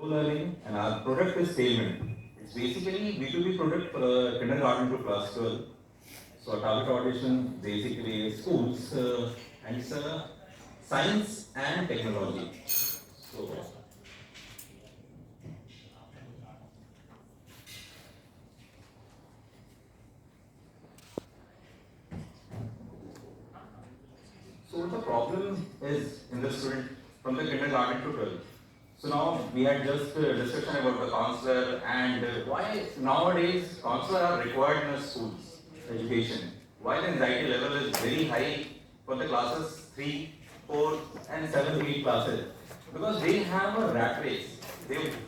learning, and our product is TAILWND. It's basically B2B product for kindergarten to class 12. So our target audition basically is schools and it's science and technology. So what the problem is in the student from the kindergarten to 12. So now we had just discussion about the counselor and why nowadays counselor are required in the schools education. Why the anxiety level is very high for the classes 3, 4 and 7, 8 classes. Because they have a rat race.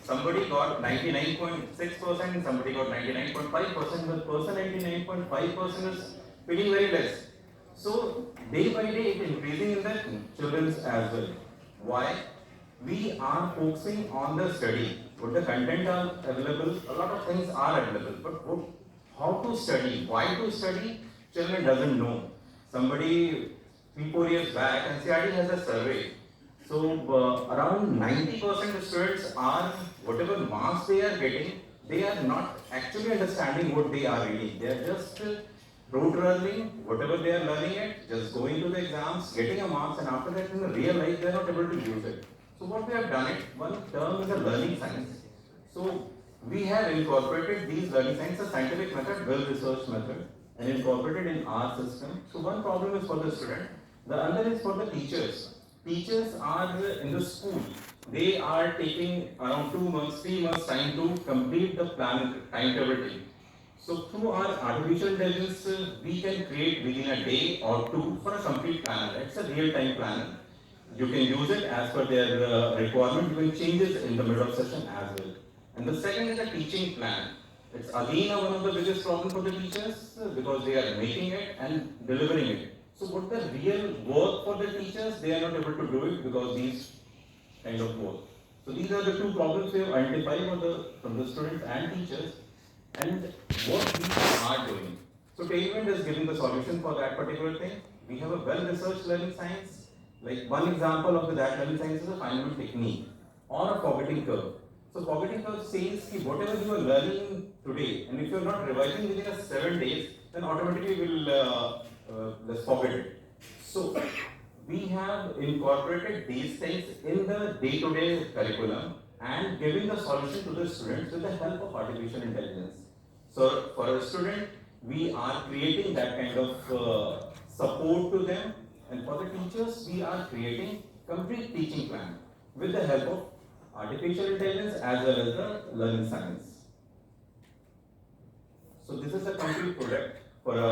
Somebody got 99.6% and somebody got 99.5%, but person 99.5% is feeling very less. So day by day it increasing in the children's as well. Why? We are focusing on the study. What the content are available, a lot of things are available, but how to study, why to study, children doesn't know. Somebody 3-4 years back, NCERT has a survey. So around 90% of students are, whatever marks they are getting, they are not actually understanding what they are reading. They are just rote learning, whatever they are learning it, just going to the exams, getting a marks, and after that in the real life they are not able to use it. So what we have done it, one term is a learning science. So we have incorporated these learning science, a scientific method, well-researched method, and incorporated in our system. So one problem is for the student, the other is for the teachers. Teachers are in the school. They are taking around 2 months, 3 months time to complete the plan timetable. So through our artificial intelligence, we can create within a day or two for a complete planner. It's a real-time planner. You can use it as per their requirement. You can change it in the middle of session as well. And the second is a teaching plan. It's again one of the biggest problems for the teachers because they are making it and delivering it. So what the real work for the teachers, they are not able to do it because these kind of work. So these are the two problems we have identified from the students and teachers and what we are doing. So TAILWND is giving the solution for that particular thing. We have a well-researched learning science. Like one example of that learning science is a Feynman technique or a forgetting curve. So forgetting curve says that whatever you are learning today, and if you are not revising within 7 days, then automatically you will forget it. So we have incorporated these things in the day-to-day curriculum and giving the solution to the students with the help of artificial intelligence. So for a student, we are creating that kind of support to them, and for the teachers, we are creating complete teaching plan with the help of artificial intelligence as well as the learning science. So this is a complete product for a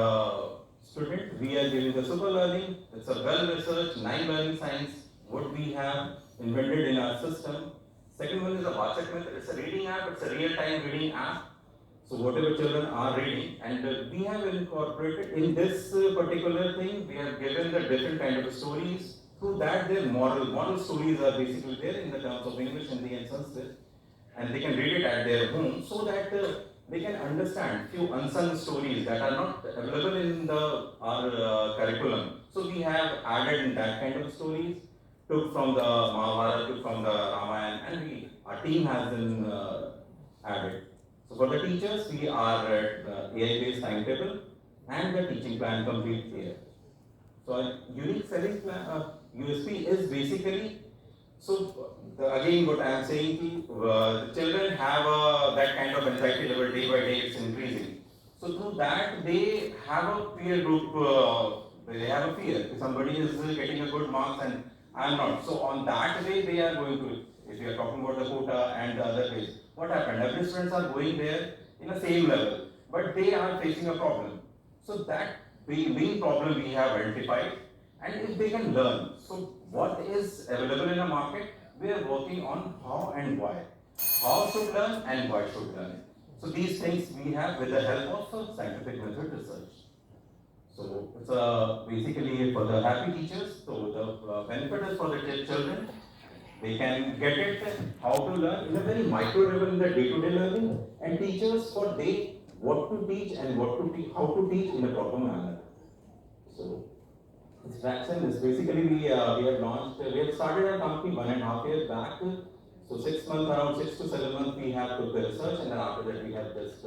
student. We are giving the super learning. It's a well-researched 9 learning science, what we have invented in our system. Second one is a Vachak method. It's a reading app. It's a real-time reading app. So whatever children are reading, and we have incorporated in this particular thing, we have given the different kind of stories. Through that, their moral stories are basically there in the terms of English, Hindi, and Sanskrit, and they can read it at their home so that they can understand few unsung stories that are not available in our curriculum. So we have added in that kind of stories, took from the Mahabharata, took from the Ramayana, and our team has been added. So for the teachers, we are at AI-based timetable and the teaching plan complete here. So a unique selling plan, USP is basically, again what I am saying, the children have that kind of anxiety level day by day, it's increasing. So through that, they have a peer group, they have a fear. If somebody is getting a good marks and I am not. So on that way, they are going to, if you are talking about the quota and the other ways, what happened? Every students are going there in the same level, but they are facing a problem. So that main problem we have identified, and if they can learn, so what is available in the market, we are working on how and why. How should learn and why should learn. So these things we have with the help of scientific method research. So it's basically for the happy teachers. So the benefit is for the children. They can get it how to learn in a very micro level in the day-to-day learning, and teachers for they what to teach and how to teach in a proper manner. So Distraction is basically we have started our company 1.5 years back. So 6 months, around 6 to 7 months, we have took the research, and then after that we have just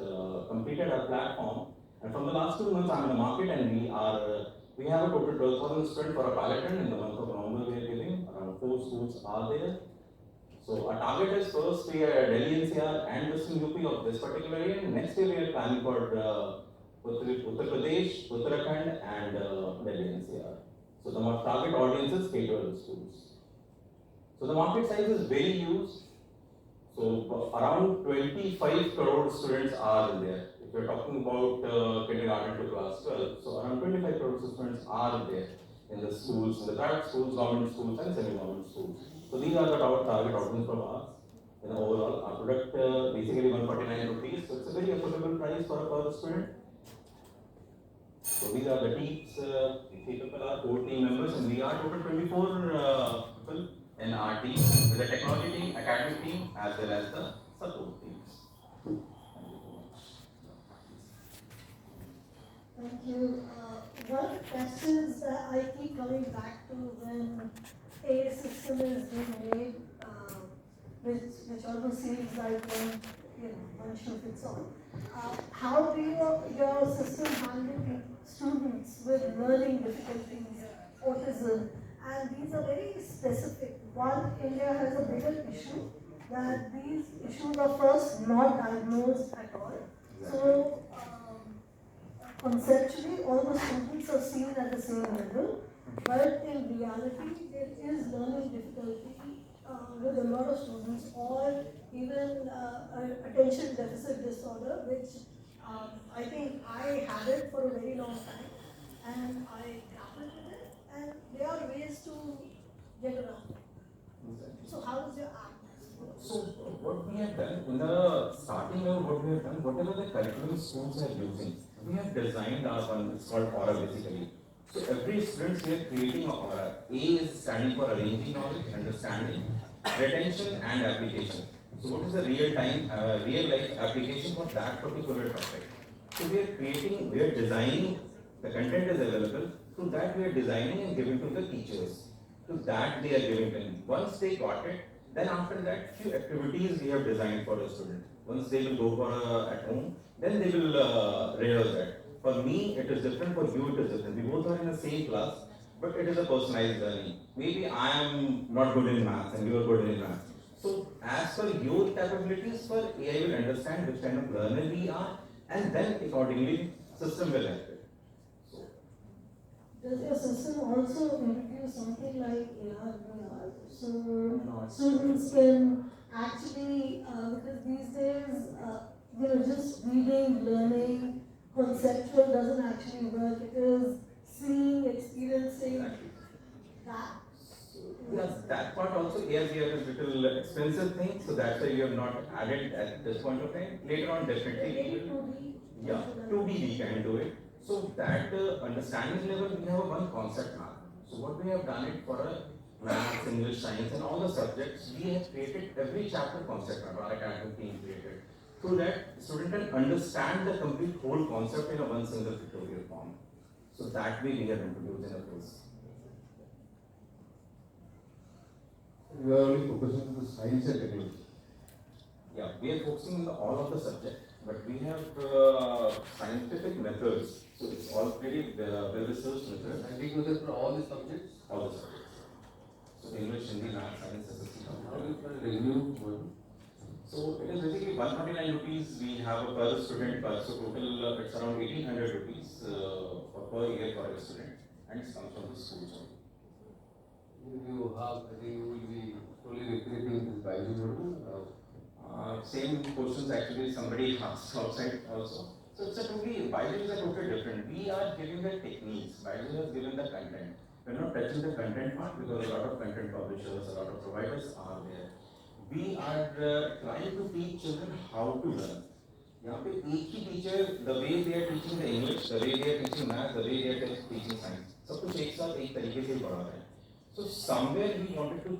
completed our platform. And from the last 2 months, I'm in the market, and we have a total 12,000 students for a pilot run. In the month of November, we are giving around 4 schools are there. So our target is first we are Delhi NCR and Western UP of this particular area. Next year we are planning for Uttar Pradesh, Uttarakhand, and Delhi NCR. So the target audience is K-12 schools. So the market size is very huge. So around 25 crore students are in there. If you're talking about kindergarten to class 12, so around 25 crore students are there in the schools, in the private schools, government schools, and semi-government schools. So these are the target audience from us. In overall, our product basically 149 rupees. So it's a very affordable price for a per student. So these are the teams. 3 people are 4 team members, and we are total 24 people in our team, with the technology team, academic team, as well as the support teams. Thank you. One of the questions that I keep coming back to when a system is being made, which almost seems like one shoe fits all. How do your system handle students with learning difficulties, autism? And these are very specific. One, India has a bigger issue that these issues are first not diagnosed at all. So conceptually, all the students are seen at the same level, but in reality, there is learning difficulty with a lot of students, or even attention deficit disorder, which I think I had it for a very long time, and I grappled with it, and there are ways to get around it. So how is your app? So what we have done, in the starting level, what we have done, whatever the curriculum schools are using, we have designed our one, it's called aura basically. So every student we are creating an aura. A is standing for arranging knowledge, understanding, retention, and application. So what is the real time, real life application for that particular topic? So we are designing, the content is available, to that we are designing and giving to the teachers. To that they are giving them. Once they got it, then after that, few activities we have designed for the student. Once they will go for at home, then they will rehearse that. For me, it is different. For you, it is different. We both are in the same class, but it is a personalized learning. Maybe I am not good in maths and you are good in maths. So, as per your capabilities, for AI will understand which kind of learner we are, and then accordingly, system will help it. So, does your system also introduce something like AR, VR? So students can actually, because these days, just reading, learning, conceptual doesn't actually work. It is seeing, experiencing that. Yes, that part also, AR VR is a little expensive thing, so that's why we have not added at this point of time. Later on, definitely. 2D. Yeah, 2D we can do it. So that understanding level, we have one concept map. So what we have done it for maths, English, science, and all the subjects, we have created every chapter concept map, our academic team created. So that student can understand the complete whole concept in a one single tutorial form. So that way we have introduced in a course. We are only focusing on the science and technology. Yeah, we are focusing on all of the subjects, but we have scientific methods. So it's all pretty well-researched methods. Scientific methods for all the subjects. All the subjects. So English, Hindi, Math, Science, SSC. How do you find revenue? So it is basically 149 rupees we have per student, so total it's around 1800 rupees per year for a student, and it comes from the schools. You have, I think you will be slowly recreating this biology. Same questions actually somebody asked outside also. So it's a totally, biology is a totally different. We are giving the techniques, biology is given the content. We're not touching the content part because a lot of content publishers, a lot of providers are there. We are trying to teach children how to learn. यहाँ पे एक ही teacher, the way they are teaching the English, the way they are teaching math, the way they are teaching science, सब कुछ एक साथ एक तरीके से पढ़ा रहे हैं. So somewhere we wanted to